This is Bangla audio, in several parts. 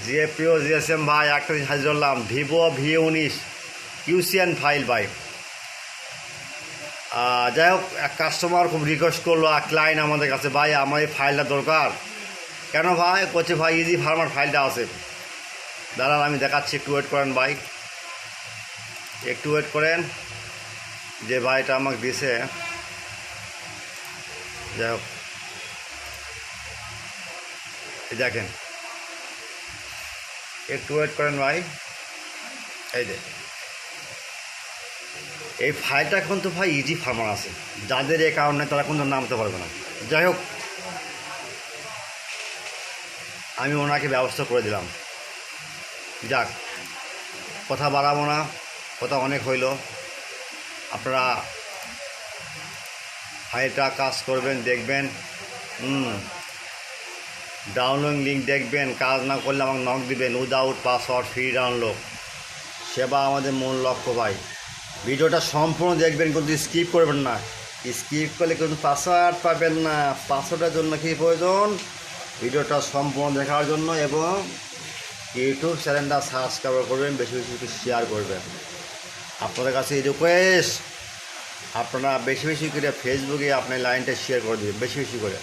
যে প্রিয় জিএসএম ভাই, একটা জিনিস হাজির করলাম, ভিভো V19 QCN ফাইল ভাই। যাই হোক, এক কাস্টমার খুব রিকোয়েস্ট করলো, এক ক্লায়েন্ট আমাদের কাছে, ভাই আমার এই ফাইলটা দরকার। কেন ভাই? করছে ভাই ইজি ফার্মার ফাইলটা আছে। দাঁড়ান আমি দেখাচ্ছি, একটু ওয়েট করেন ভাই, একটু ওয়েট করেন। যে ভাইটা আমাকে দিয়েছে, যাই হোক দেখেন, একটু ওয়েট করেন ভাই। এই যে এই ফাইলটা কিন্তু ভাই ইজি ফার্মার আছে, যাদের অ্যাকাউন্ট নেই তারা কিন্তু নামতে পারবে না। যাই হোক, আমি ওনাকে ব্যবস্থা করে দিলাম। যাক, কথা বাড়াবো না, কথা অনেক হইল। আপনারা ফাইলটা কাজ করবেন, দেখবেন, ডাউনলোড লিঙ্ক দেখবেন, কাজ না করলে আমাকে নক দিবেন। উইদাউট পাসওয়ার্ড ফ্রি ডাউনলোড, সেবা আমাদের মূল লক্ষ্য ভাই। ভিডিওটা সম্পূর্ণ দেখবেন, কিন্তু স্কিপ করবেন না। স্কিপ করলে কিন্তু পাসওয়ার্ড পাবেন না। পাসওয়ার্ডের জন্য কী প্রয়োজন? ভিডিওটা সম্পূর্ণ দেখার জন্য, এবং ইউটিউব চ্যানেলটা সাবস্ক্রাইব করবেন, বেশি বেশি শেয়ার করবেন। আপনাদের কাছে এই রিকোয়েস্ট, আপনারা বেশি বেশি করে ফেসবুকে আপনার লাইনটা শেয়ার করে দেবেন, বেশি বেশি করে।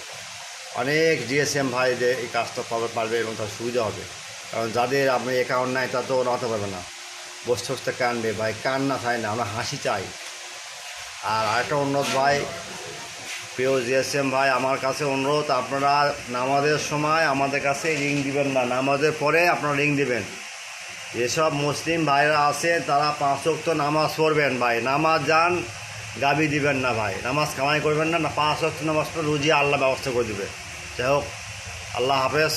অনেক জিএসএম ভাইদের এই কাজটা পারবে এবং তার সুবিধা হবে। কারণ যাদের আপনার অ্যাকাউন্ট নাই তা তো রাখতে পারবে না, বসতে বসতে কানবে ভাই। কান্না চাই না, আমরা হাসি চাই। আর আরেকটা অনুরোধ ভাই, প্রিয় জিএসএম ভাই, আমার কাছে অনুরোধ, আপনারা নামাজের সময় আমাদের কাছে রিং দিবেন না, নামাজের পরে আপনারা রিং দিবেন। যেসব মুসলিম ভাইরা আছে তারা 5 ওয়াক্ত নামাজ পড়বেন ভাই। নামাজ যান, গাবি দিবেন না ভাই, নামাজ কামাই করবেন না। 5 ওয়াক্ত নামাজ পড়ে রুজি আল্লাহ ব্যবস্থা করে দেবে। যাই হোক, আল্লাহ হাফেজ।